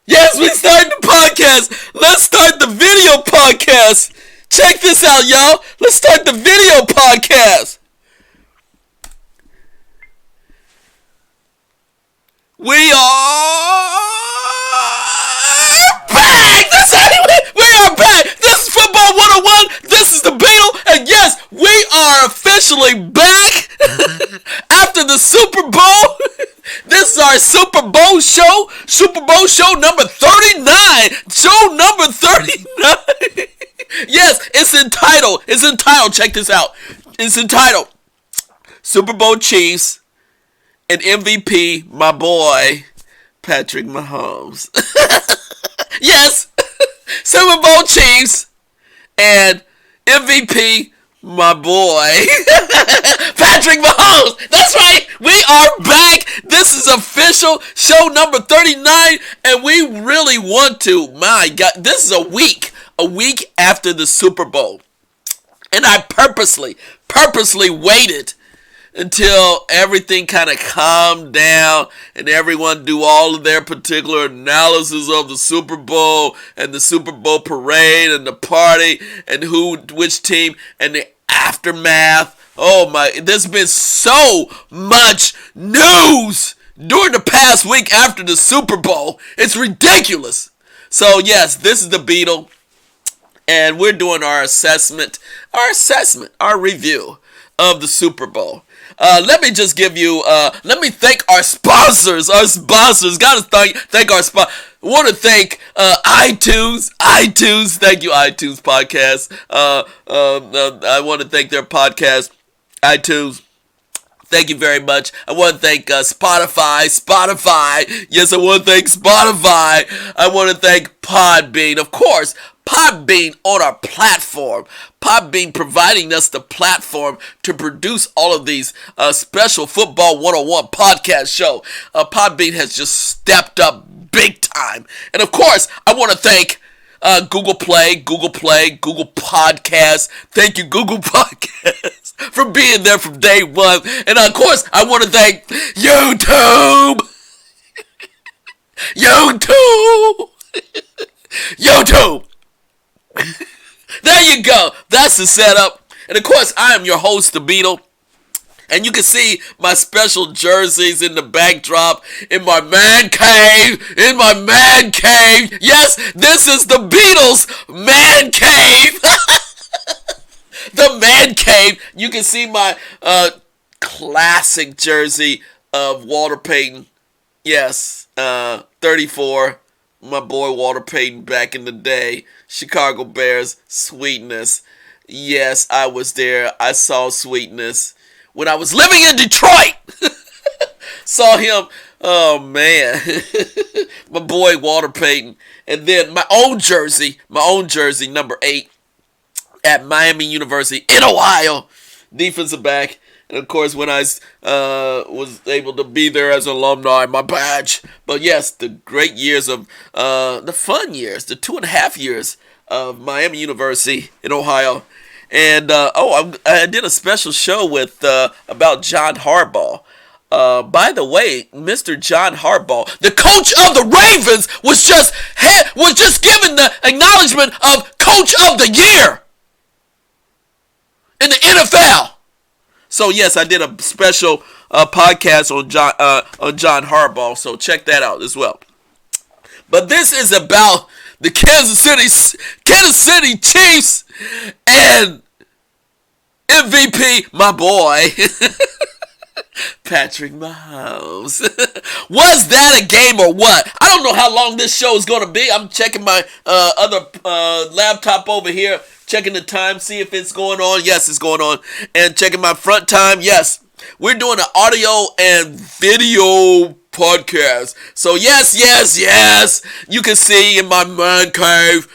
Yes, we started the podcast. Let's start the video podcast. Check this out, y'all. Let's start the video podcast. We are back. We are back. This is Football 101. This is the Beetle. And yes, we are officially back after the Super Bowl. This is our Super Bowl show. Super Bowl show number 39. Show number 39. Yes, it's entitled. Check this out. It's entitled Super Bowl Chiefs and MVP, my boy, Patrick Mahomes. Yes, Super Bowl Chiefs and MVP, my boy, Patrick Mahomes. That's right. We are back. This is official. Show number 39. And we really want to. My God, this is a week after the Super Bowl. And I purposely waited until everything kind of calmed down and everyone do all of their particular analysis of the Super Bowl and the Super Bowl parade and the party and which team and the aftermath. Oh my, there's been so much news during the past week after the Super Bowl. It's ridiculous. So yes, this is the Beetle, and we're doing our review of the Super Bowl. Let me just give you, let me thank our sponsors. Gotta thank our sponsors. Want to thank iTunes. Thank you, iTunes podcast. I want to thank their podcast, iTunes. Thank you very much. I want to thank Spotify. Yes, I want to thank Spotify. I want to thank Podbean. Of course, Podbean on our platform. Podbean providing us the platform to produce all of these special Football 101 podcast show. Podbean has just stepped up big time. And of course, I want to thank Google Play, Google Podcasts. Thank you, Google Podcasts, for being there from day one. And of course, I want to thank YouTube. YouTube. There you go. That's the setup. And of course, I am your host, the Beetle. And you can see my special jerseys in the backdrop in my man cave. Yes, this is the Beatles' man cave. The man cave. You can see my classic jersey of Walter Payton. Yes, 34. My boy Walter Payton back in the day. Chicago Bears, Sweetness. Yes, I was there. I saw Sweetness when I was living in Detroit. Saw him. Oh, man. My boy Walter Payton. And then my own jersey, number 8, at Miami University in Ohio. Defensive back. And, of course, when I was able to be there as an alumni, my badge. But, yes, the great years of, the fun years, the 2.5 years of Miami University in Ohio. And, I did a special show with about John Harbaugh. By the way, Mr. John Harbaugh, the coach of the Ravens, was just given the acknowledgement of Coach of the Year in the NFL. So yes, I did a special podcast on John Harbaugh. So check that out as well. But this is about the Kansas City Chiefs and MVP, my boy, Patrick Mahomes. Was that a game or what? I don't know how long this show is going to be. I'm checking my other laptop over here, checking the time, see if it's going on. Yes, it's going on. And checking my front time. Yes, we're doing an audio and video podcast. So yes, you can see in my man cave.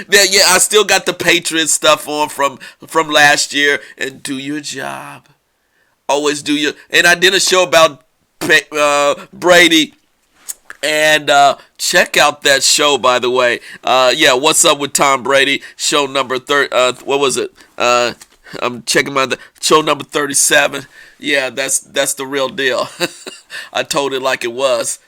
Yeah, I still got the Patriots stuff on from last year. And do your job. Always do your. And I did a show about Brady. And check out that show, by the way. What's up with Tom Brady? Show number what was it? I'm checking my show number 37. Yeah, that's the real deal. I told it like it was.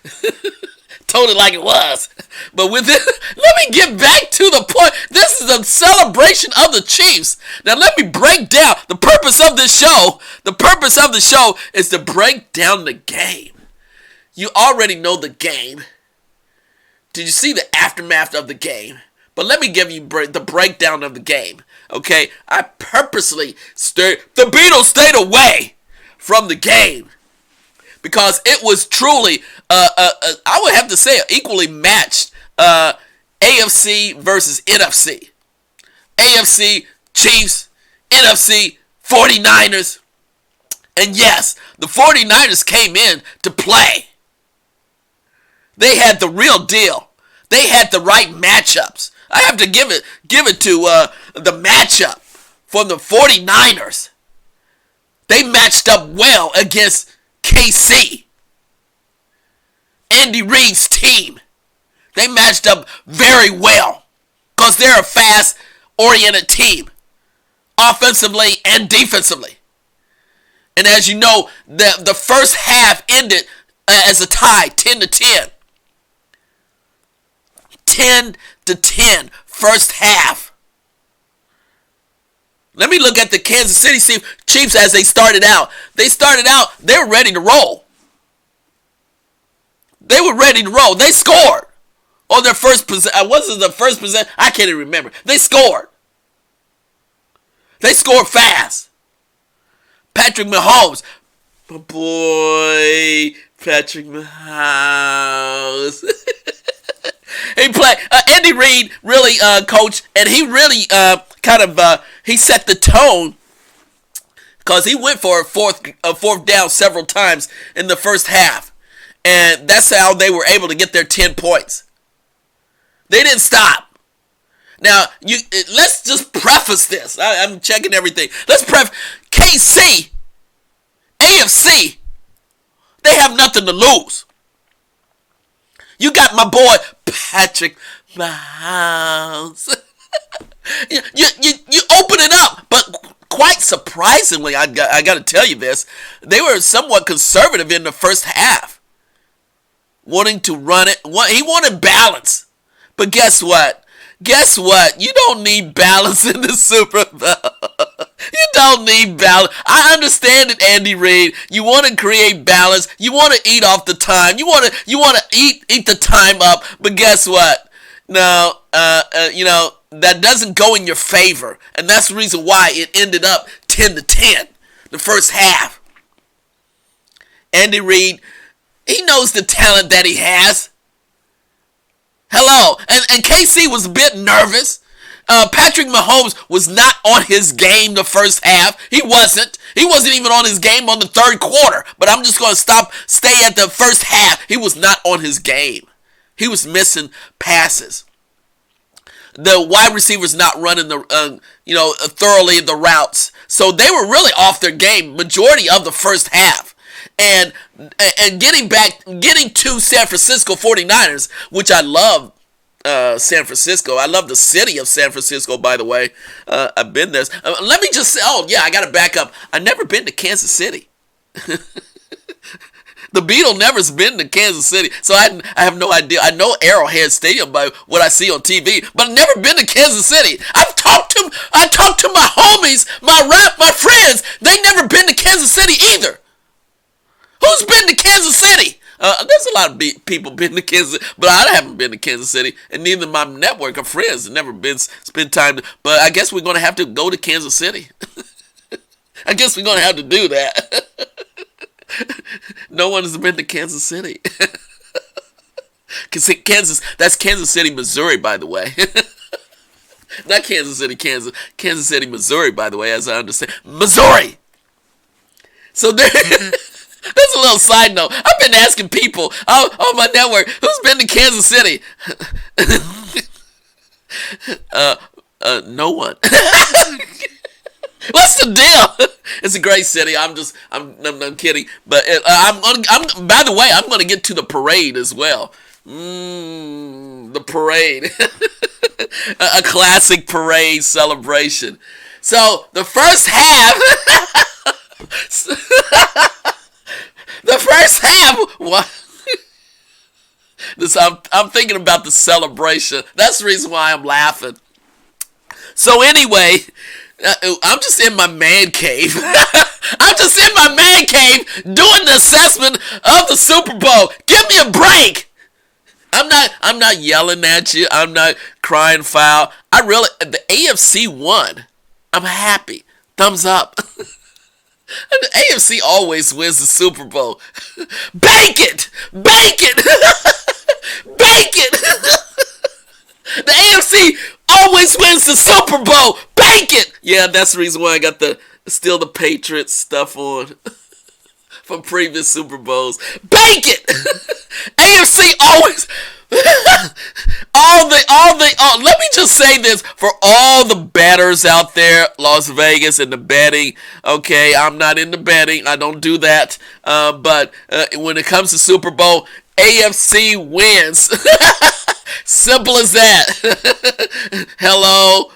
Told it like it was. But with it, let me get back to the point. This is a celebration of the Chiefs. Now let me break down the purpose of this show. The purpose of the show is to break down the game. You already know the game. Did you see the aftermath of the game? But let me give you the breakdown of the game. Okay, I purposely the Beatles stayed away from the game because it was truly, I would have to say, equally matched AFC versus NFC. AFC Chiefs, NFC 49ers. And yes, the 49ers came in to play. They had the real deal. They had the right matchups. I have to give it to the matchup from the 49ers. They matched up well against KC. Andy Reid's team. They matched up very well because they're a fast-oriented team, offensively and defensively. And as you know, the first half ended as a tie, 10-10. 10-10 first half. Let me look at the Kansas City Chiefs as they started out. They were ready to roll. They were ready to roll. They scored on their first possession. Was it the first possession? I can't even remember. They scored. They scored fast. Patrick Mahomes. My boy, Patrick Mahomes. He played. Andy Reid really coached, and he really he set the tone because he went for a fourth down several times in the first half, and that's how they were able to get their 10 points. They didn't stop. Now let's just preface this. I'm checking everything. Let's preface KC, AFC. They have nothing to lose. You got my boy Patrick Mahomes. you open it up, but quite surprisingly, I got to tell you this, they were somewhat conservative in the first half, wanting to run it. He wanted balance, but guess what? You don't need balance in the Super Bowl. You don't need balance. I understand it, Andy Reid. You want to create balance. You want to eat off the time. You want to eat the time up. But guess what? No, that doesn't go in your favor, and that's the reason why it ended up 10-10, the first half. Andy Reid, he knows the talent that he has. Hello, and KC was a bit nervous. Patrick Mahomes was not on his game the first half. He wasn't even on his game on the third quarter. But I'm just going to stay at the first half. He was not on his game. He was missing passes. The wide receivers not running thoroughly the routes. So they were really off their game majority of the first half. And getting to San Francisco 49ers, which I love. San Francisco. I love the city of San Francisco, by the way. I've been there. Let me just say, I got to back up. I've never been to Kansas City. The Beatles never's been to Kansas City, so I have no idea. I know Arrowhead Stadium by what I see on TV, but I've never been to Kansas City. I talked to my homies, my friends. They never been to Kansas City either. Who's been to Kansas City? There's a lot of people been to Kansas City, but I haven't been to Kansas City, and neither my network of friends have never been spend time. But I guess we're going to have to go to Kansas City. I guess we're going to have to do that. No one has been to Kansas City. That's Kansas City, Missouri, by the way. Not Kansas City, Kansas. Kansas City, Missouri, by the way, as I understand. Missouri! So there... That's a little side note. I've been asking people on my network, who's been to Kansas City? No one. What's the deal? It's a great city. I'm kidding. But by the way, I'm going to get to the parade as well. The parade. A classic parade celebration. So the first half... The first half, what? I'm thinking about the celebration. That's the reason why I'm laughing. So anyway, I'm just in my man cave. I'm just in my man cave doing the assessment of the Super Bowl. Give me a break. I'm not yelling at you. I'm not crying foul. The AFC won. I'm happy. Thumbs up. And the AFC always wins the Super Bowl. Bake it! Bake it! Bake it! The AFC always wins the Super Bowl. Bake it! Yeah, that's the reason why I got the Patriots stuff on from previous Super Bowls. Bake it! AFC always. Let me just say this for all the bettors out there, Las Vegas and the betting. Okay, I'm not into betting. I don't do that. But when it comes to Super Bowl, AFC wins. Simple as that. Hello.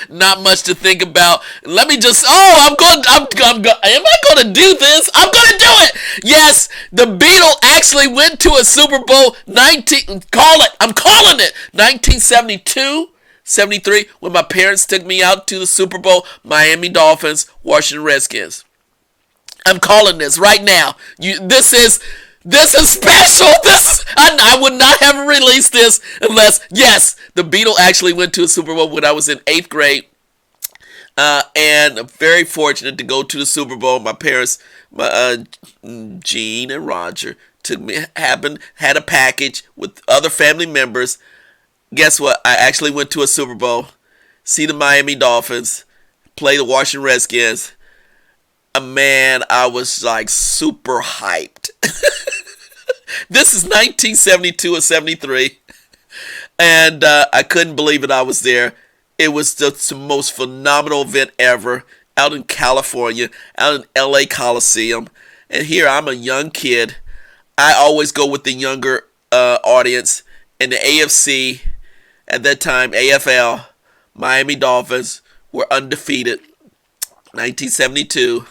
Not much to think about. Let me just. Oh, am I going to do this? I'm going to do it. Yes, the Beatles actually went to a Super Bowl 19. I'm calling it 1972. 73, when my parents took me out to the Super Bowl, Miami Dolphins, Washington Redskins. I'm calling this right now. This is special. I would not have released this unless, yes, the Beatles actually went to a Super Bowl when I was in 8th grade. And I'm very fortunate to go to the Super Bowl. My parents, Gene and Roger, had a package with other family members. Guess what? I actually went to a Super Bowl, see the Miami Dolphins, play the Washington Redskins. Man, I was like super hyped. This is 1972 or 73. And I couldn't believe it. I was there. It was the most phenomenal event ever out in California, out in LA Coliseum. And here I'm a young kid. I always go with the younger audience. And the AFC, at that time, AFL, Miami Dolphins were undefeated. 1972.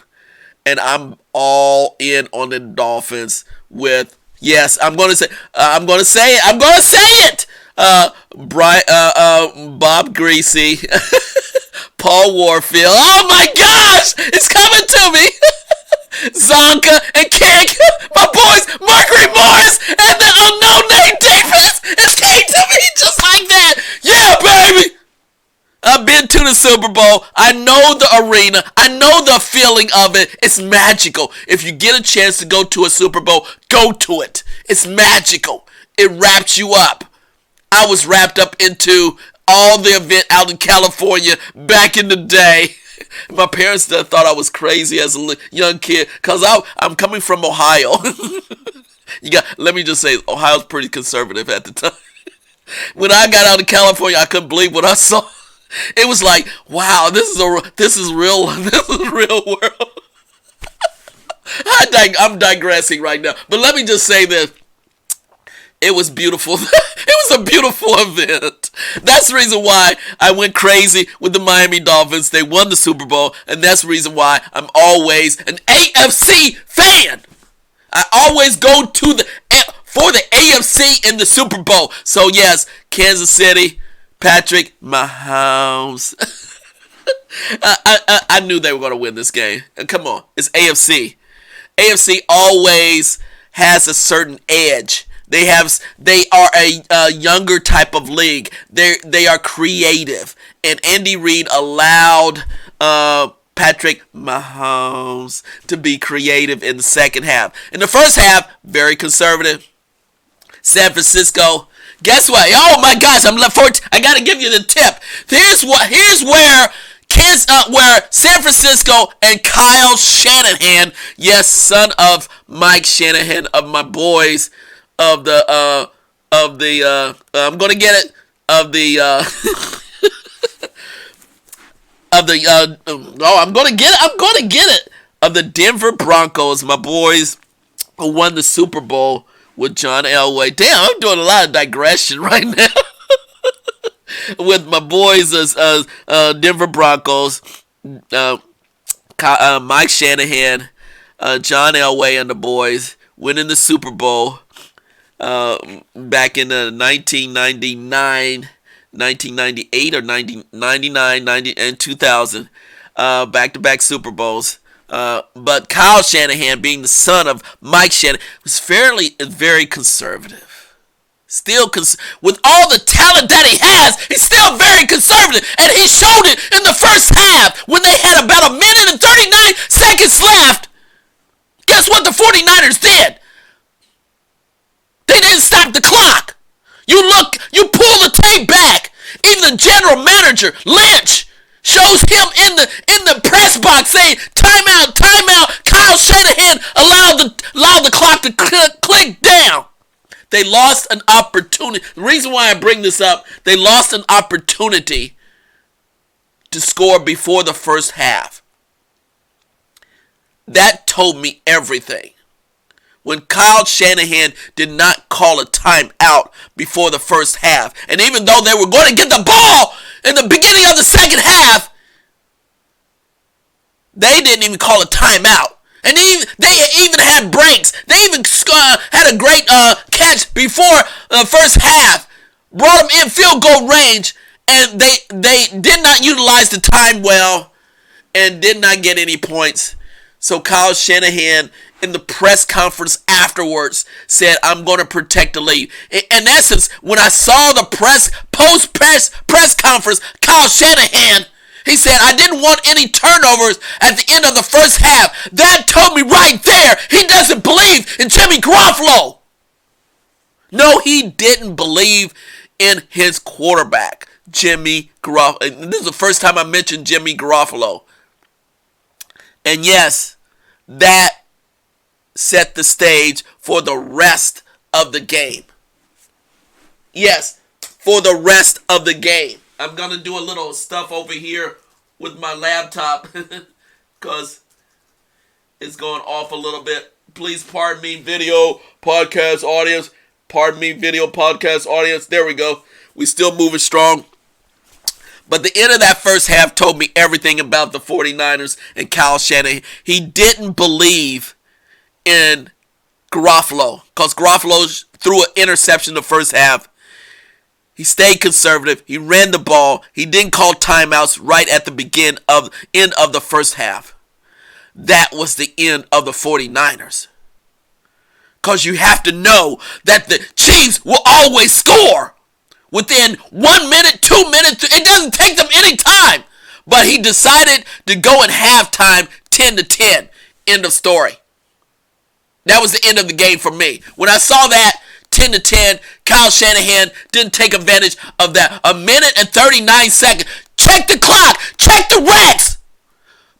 And I'm all in on the Dolphins with, yes, I'm going to say it. Bob Greasy, Paul Warfield. Oh my gosh, it's coming to me. Zonka and Kick, my boys, Mercury Morris, and the unknown name defense. It came to me just like that. Yeah, baby. I've been to the Super Bowl. I know the arena. I know the feeling of it. It's magical. If you get a chance to go to a Super Bowl, go to it. It's magical. It wraps you up. I was wrapped up into all the event out in California back in the day. My parents thought I was crazy as a young kid because I'm coming from Ohio. Let me just say, Ohio's pretty conservative at the time. When I got out of California, I couldn't believe what I saw. It was like, wow, this is real world. I'm digressing right now, but let me just say this. It was beautiful. It was a beautiful event. That's the reason why I went crazy with the Miami Dolphins. They won the Super Bowl, and that's the reason why I'm always an AFC fan. I always go for the AFC in the Super Bowl. So yes, Kansas City, Patrick Mahomes. I knew they were going to win this game. And come on, it's AFC. AFC always has a certain edge. They are a younger type of league. They are creative, and Andy Reid allowed Patrick Mahomes to be creative in the second half. In the first half, very conservative. San Francisco. Guess what? Oh my gosh! I gotta give you the tip. Here's where San Francisco and Kyle Shanahan, yes, son of Mike Shanahan, of my boys. I'm gonna get it. I'm gonna get it. Of the Denver Broncos, my boys who won the Super Bowl with John Elway. Damn, I'm doing a lot of digression right now. With my boys as Denver Broncos, Mike Shanahan, John Elway and the boys winning the Super Bowl back in 1999, 1998 or 1999, 90, and 2000. Back-to-back Super Bowls. But Kyle Shanahan, being the son of Mike Shanahan, was very conservative. Still, with all the talent that he has, he's still very conservative. And he showed it in the first half when they had about 1:39 left. Guess what the 49ers did? They didn't stop the clock. You pull the tape back. Even the general manager, Lynch, shows him in the press box saying, timeout, timeout. Kyle Shanahan allowed the clock to click down. They lost an opportunity. The reason why I bring this up, they lost an opportunity to score before the first half. That told me everything. When Kyle Shanahan did not call a timeout before the first half, and even though they were going to get the ball in the beginning of the second half, they didn't even call a timeout. And they even had breaks. They even had a great catch before the first half. Brought them in field goal range. And they did not utilize the time well. And did not get any points. So Kyle Shanahan, in the press conference afterwards, said, I'm going to protect the lead. In essence, when I saw the post-press conference, Kyle Shanahan, he said, I didn't want any turnovers at the end of the first half. That told me right there he doesn't believe in Jimmy Garoppolo. No, he didn't believe in his quarterback, Jimmy Garoppolo. This is the first time I mentioned Jimmy Garoppolo. And yes, that set the stage for the rest of the game. Yes, for the rest of the game. I'm going to do a little stuff over here with my laptop because it's going off a little bit. Please pardon me, video, podcast, audience. Pardon me, video, podcast, audience. There we go. We still moving strong. But the end of that first half told me everything about the 49ers and Kyle Shanahan. He didn't believe in Garoppolo because Garoppolo threw an interception the first half. He stayed conservative. He ran the ball. He didn't call timeouts right at the end of the first half. That was the end of the 49ers. Because you have to know that the Chiefs will always score within 1 minute, 2 minutes. It doesn't take them any time. But he decided to go in halftime 10-10. End of story. That was the end of the game for me. When I saw that, 10-10, Kyle Shanahan didn't take advantage of that. 1:39. Check the clock. Check the refs.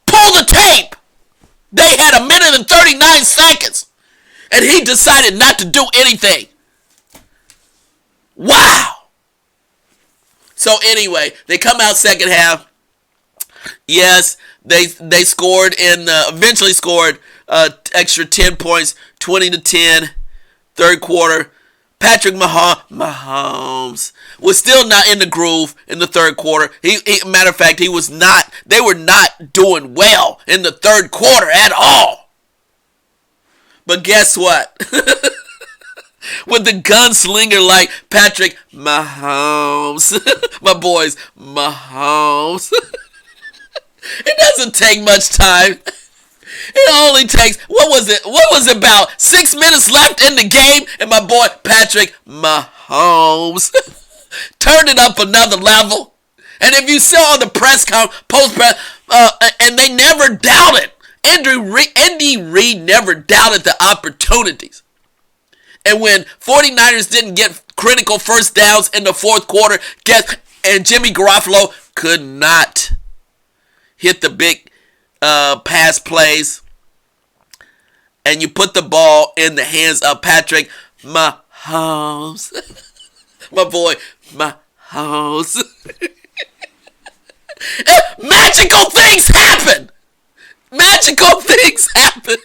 Pull the tape. They had 1:39. And he decided not to do anything. Wow. So anyway, they come out second half. Yes, they scored and eventually scored extra 10 points, 20-10, third quarter. Patrick Mahomes was still not in the groove in the third quarter. Matter of fact, he was not. They were not doing well in the third quarter at all. But guess what? With the gunslinger like Patrick Mahomes, my boys, Mahomes. It doesn't take much time. It only takes, what was it about 6 minutes left in the game, and my boy Patrick Mahomes turned it up another level. And if you saw on the post-press, and they never doubted, Andy Reid never doubted the opportunities. And when 49ers didn't get critical first downs in the fourth quarter, and Jimmy Garoppolo could not hit the big pass plays, and you put the ball in the hands of Patrick Mahomes. My boy, Mahomes. Magical things happen. Magical things happen.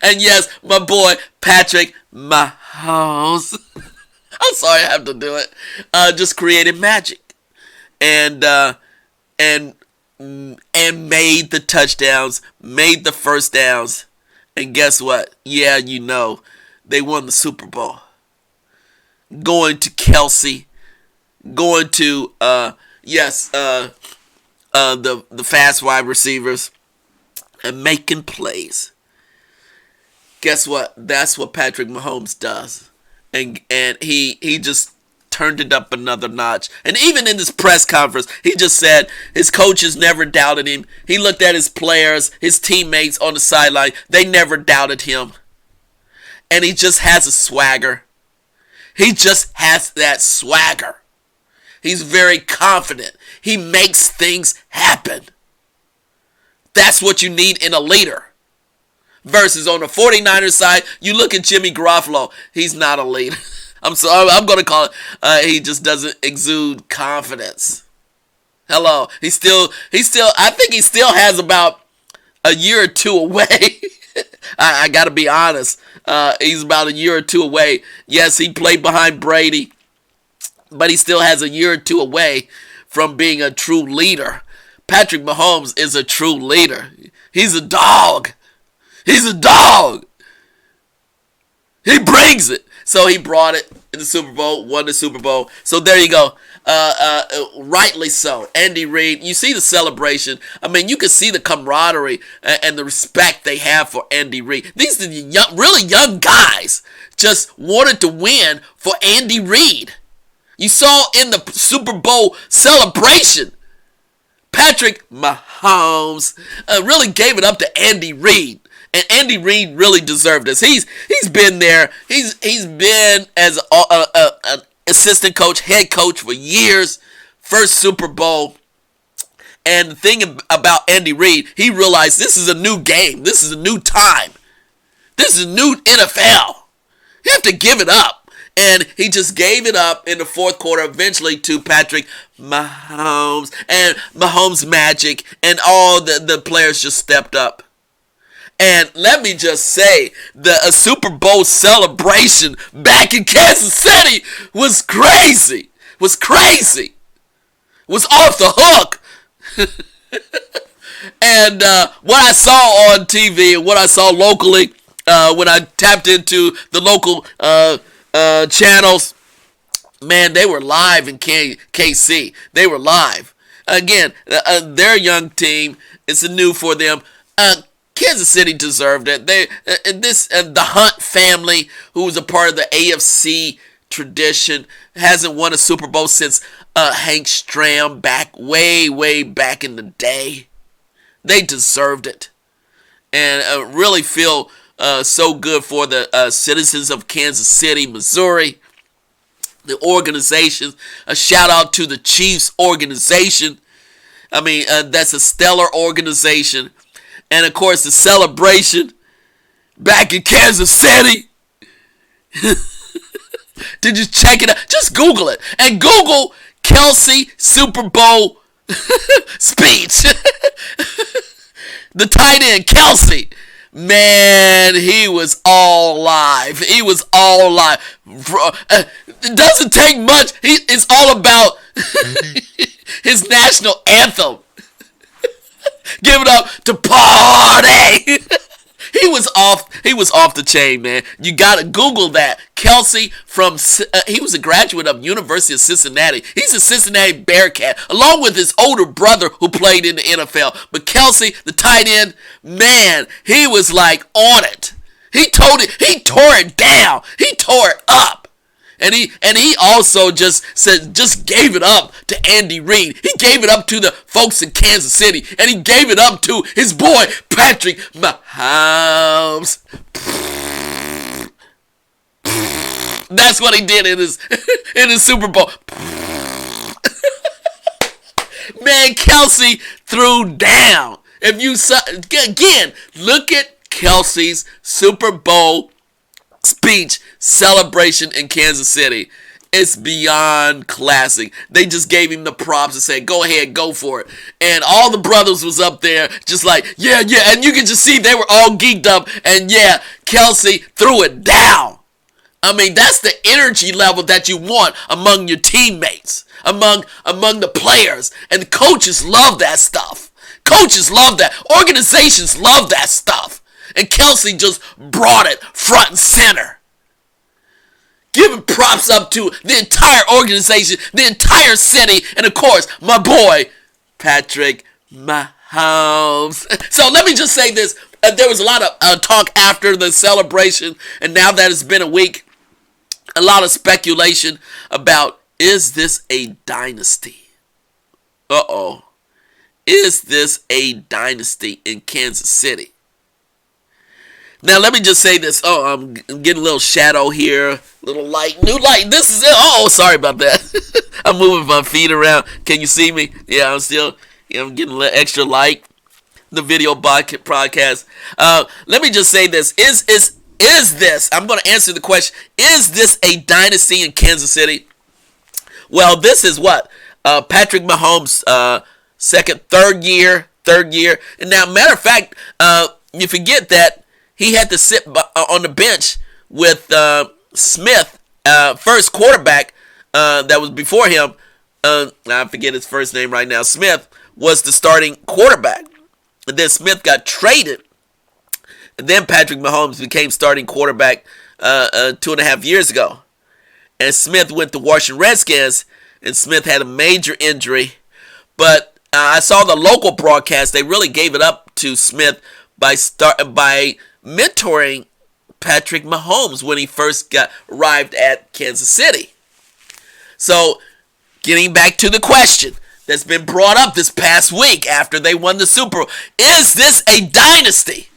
And yes, my boy, Patrick Mahomes. I'm sorry I have to do it. Just created magic. And and made the touchdowns, made the first downs. And guess what? Yeah, they won the Super Bowl. Going to Kelsey, going to the fast wide receivers, and making plays. Guess what? That's what Patrick Mahomes does. And he just turned it up another notch. And even in this press conference, he just said his coaches never doubted him. He looked at his players, his teammates on the sideline. They never doubted him. And he just has a swagger. He just has that swagger. He's very confident. He makes things happen. That's what you need in a leader. Versus on the 49ers side, you look at Jimmy Garoppolo. He's not a leader. I'm going to call it, he just doesn't exude confidence. Hello. I think he still has about a year or two away. I got to be honest. He's about a year or two away. Yes, he played behind Brady, but he still has a year or two away from being a true leader. Patrick Mahomes is a true leader. He's a dog. He's a dog. He brings it. So he brought it in the Super Bowl, won the Super Bowl. So there you go. Rightly so. Andy Reid, you see the celebration. I mean, you can see the camaraderie and the respect they have for Andy Reid. These are the really young guys just wanted to win for Andy Reid. You saw in the Super Bowl celebration, Patrick Mahomes really gave it up to Andy Reid. And Andy Reid really deserved this. He's been there. He's been as an assistant coach, head coach for years. First Super Bowl. And the thing about Andy Reid, he realized this is a new game. This is a new time. This is a new NFL. You have to give it up. And he just gave it up in the fourth quarter eventually to Patrick Mahomes. And Mahomes magic. And all the players just stepped up. And let me just say, the Super Bowl celebration back in Kansas City was crazy. Was off the hook. And what I saw on TV and what I saw locally when I tapped into the local channels, man, they were live in KC. They were live. Again, their young team, it's new for them. Kansas City deserved it. The Hunt family, who was a part of the AFC tradition, hasn't won a Super Bowl since Hank Stram way back in the day. They deserved it, and really feel so good for the citizens of Kansas City, Missouri. The organization. A shout out to the Chiefs organization. I mean, that's a stellar organization. And, of course, the celebration back in Kansas City. Did you check it out? Just Google it. And Google Kelsey Super Bowl speech. The tight end, Kelsey. Man, he was all live. He was all live. It doesn't take much. It's all about his national anthem. Give it up to Party. He was off the chain, man. You gotta Google that. Kelsey he was a graduate of University of Cincinnati. He's a Cincinnati Bearcat, along with his older brother who played in the NFL. But Kelsey, the tight end, man, he was like on it. He tore it down. He tore it up. And he also just gave it up to Andy Reid. He gave it up to the folks in Kansas City. And he gave it up to his boy, Patrick Mahomes. That's what he did in his Super Bowl. Man, Kelsey threw down. If you saw, again, look at Kelsey's Super Bowl speech celebration in Kansas City. It's beyond classic. They just gave him the props and said, go ahead, go for it. And all the brothers was up there just like, yeah. And you can just see they were all geeked up. And yeah, Kelsey threw it down. I mean, that's the energy level that you want among your teammates, among the players. And the coaches love that stuff. Coaches love that. Organizations love that stuff. And Kelsey just brought it front and center. Giving props up to the entire organization, the entire city, and of course, my boy, Patrick Mahomes. So let me just say this. There was a lot of talk after the celebration, and now that it's been a week, a lot of speculation about, is this a dynasty? Uh-oh. Is this a dynasty in Kansas City? Now, let me just say this. Oh, I'm getting a little shadow here. Little light. New light. This is it. Oh, sorry about that. I'm moving my feet around. Can you see me? Yeah, I'm getting a little extra light. The video podcast. Let me just say this. Is this, I'm going to answer the question, is this a dynasty in Kansas City? Well, this is what? Patrick Mahomes' third year. And now, matter of fact, you forget that he had to sit on the bench with Smith, first quarterback that was before him. I forget his first name right now. Smith was the starting quarterback. And then Smith got traded. And then Patrick Mahomes became starting quarterback 2.5 years ago. And Smith went to Washington Redskins, and Smith had a major injury. But I saw the local broadcast. They really gave it up to Smith by mentoring Patrick Mahomes when he first arrived at Kansas City. So, getting back to the question that's been brought up this past week after they won the Super Bowl, is this a dynasty?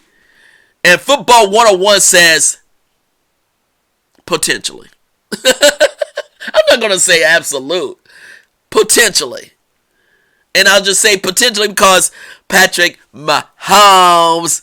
And Football 101 says, potentially. I'm not going to say absolute. Potentially. And I'll just say potentially because Patrick Mahomes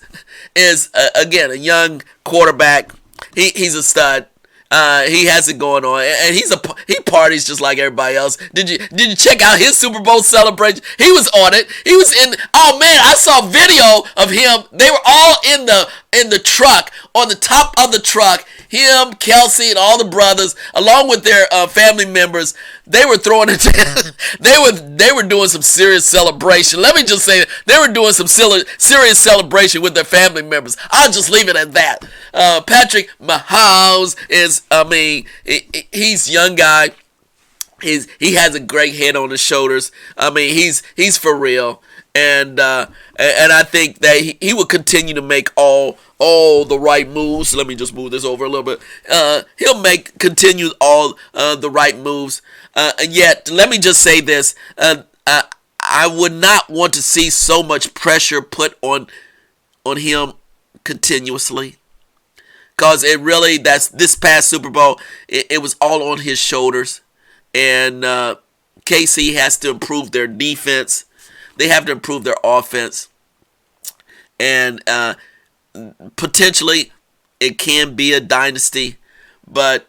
is, again, a young quarterback. He's a stud. He has it going on, and he parties just like everybody else. Did you check out his Super Bowl celebration? He was on it. He was in. Oh man, I saw video of him. They were all in the truck, on the top of the truck. Him, Kelsey, and all the brothers, along with their family members, they were throwing it. They were doing some serious celebration. Let me just say that they were doing some serious celebration with their family members. I'll just leave it at that. Patrick Mahomes is, he's a young guy. He has a great head on his shoulders. He's for real. And I think that he will continue to make all the right moves. Let me just move this over a little bit. He'll continue all the right moves. And yet, let me just say this. I would not want to see so much pressure put on him continuously. Because this past Super Bowl, it was all on his shoulders. And KC has to improve their defense. They have to improve their offense. And potentially it can be a dynasty. But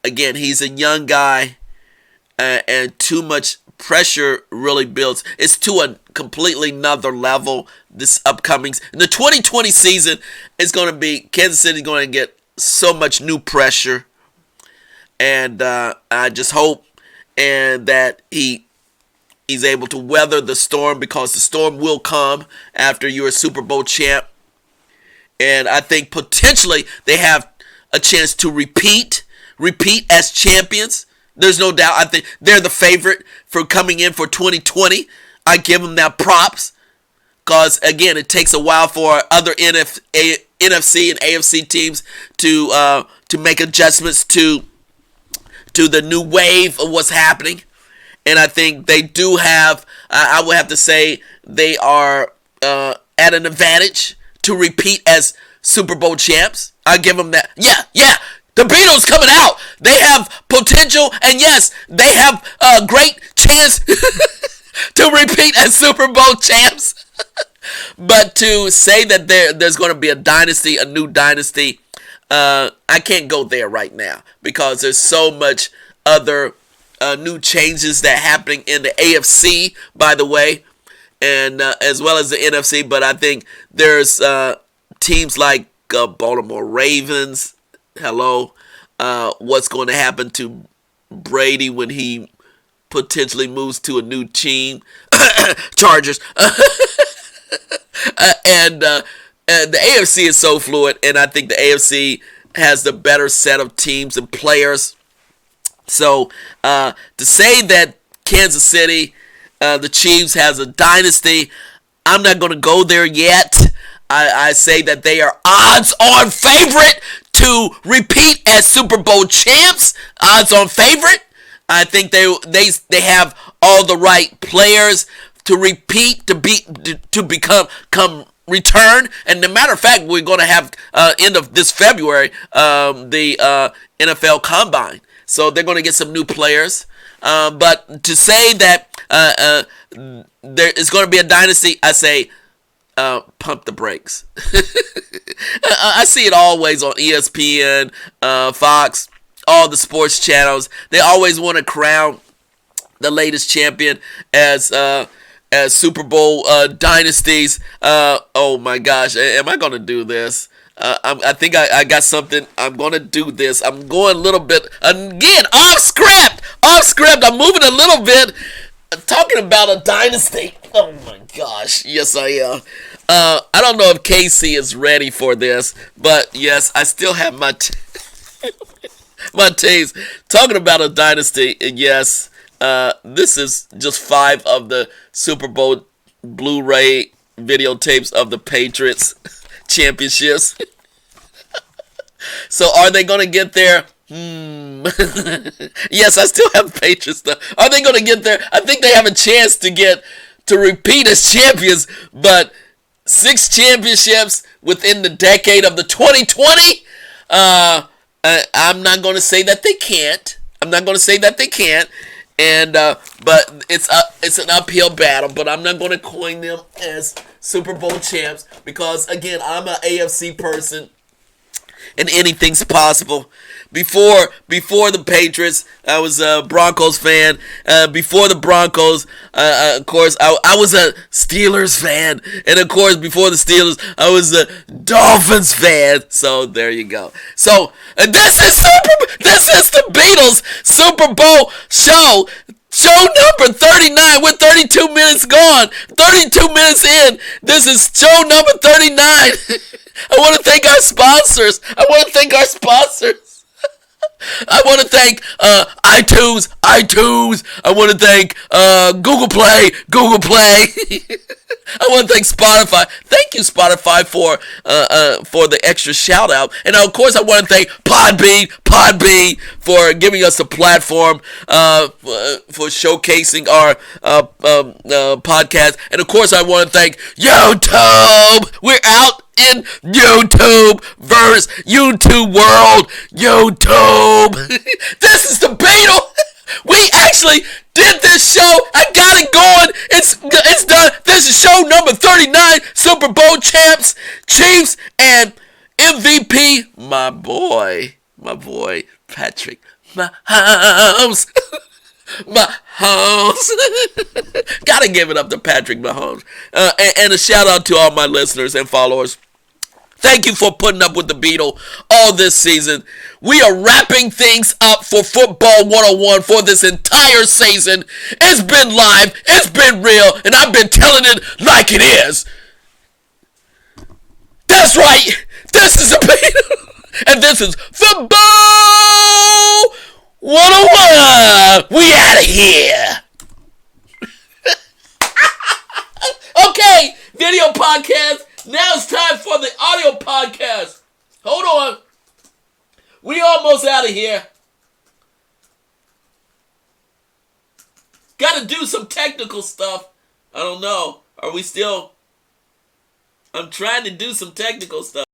again, he's a young guy. And too much pressure really builds. It's to a completely another level this upcoming. The 2020 season is going to be, Kansas City is going to get so much new pressure. And I just hope that he's able to weather the storm, because the storm will come after you're a Super Bowl champ. And I think potentially they have a chance to repeat as champions. There's no doubt. I think they're the favorite for coming in for 2020. I give them that props, because again, it takes a while for other NFC and AFC teams to make adjustments to the new wave of what's happening. And I think they do have, I would have to say, they are at an advantage to repeat as Super Bowl champs. I give them that. Yeah. The Beatles coming out. They have potential, and yes, they have a great chance to repeat as Super Bowl champs. But to say that there's going to be a dynasty, a new dynasty, I can't go there right now, because there's so much other new changes that are happening in the AFC, by the way, and as well as the NFC. But I think there's teams like Baltimore Ravens. Hello. What's going to happen to Brady when he potentially moves to a new team? Chargers. And the AFC is so fluid, and I think the AFC has the better set of teams and players. So to say that Kansas City, the Chiefs, has a dynasty, I'm not going to go there yet. I say that they are odds-on favorite to repeat as Super Bowl champs. Odds-on favorite. I think they have all the right players to repeat, to become return. And as a matter of fact, we're going to have end of this February the NFL Combine, so they're going to get some new players. But to say that there is going to be a dynasty, I say pump the brakes. I see it always on ESPN, Fox, all the sports channels. They always want to crown the latest champion as Super Bowl dynasties. Oh my gosh, am I gonna do this? I think I got something. I'm gonna do this. I'm going a little bit again off script. I'm moving a little bit. Talking about a dynasty. Oh my gosh, yes I am. I don't know if Casey is ready for this, but yes, I still have my my taste. Talking about a dynasty, yes. This is just 5 of the Super Bowl Blu-ray videotapes of the Patriots championships. So are they going to get there? Yes, I still have Patriots stuff. Are they going to get there? I think they have a chance to repeat as champions, but 6 championships within the decade of the 2020? I'm not going to say that they can't. And but it's an uphill battle. But I'm not going to coin them as Super Bowl champs because again, I'm an AFC person, and anything's possible. Before the Patriots, I was a Broncos fan. Before the Broncos, of course, I was a Steelers fan. And of course, before the Steelers, I was a Dolphins fan. So there you go. So this is the Beatles Super Bowl show. Show number 39. We're 32 minutes gone. 32 minutes in. This is show number 39. I want to thank our sponsors. I want to thank iTunes. I want to thank Google Play. I want to thank Spotify. Thank you, Spotify, for the extra shout out. And of course, I want to thank Podbean for giving us a platform for showcasing our podcast. And of course, I want to thank YouTube. We're out in YouTube world. YouTube. This is the Beatle. We actually did this show. I got it going. It's done. This is show number 39. Super Bowl champs, Chiefs, and MVP. My boy, Patrick Mahomes. Gotta give it up to Patrick Mahomes. And a shout out to all my listeners and followers. Thank you for putting up with the Beatle all this season. We are wrapping things up for Football 101 for this entire season. It's been live, it's been real, and I've been telling it like it is. That's right. This is the Beatle, and this is Football 101. We out of here. Okay, video podcast. Now it's time for the audio podcast. Hold on. We almost out of here. Got to do some technical stuff. I don't know. Are we still? I'm trying to do some technical stuff.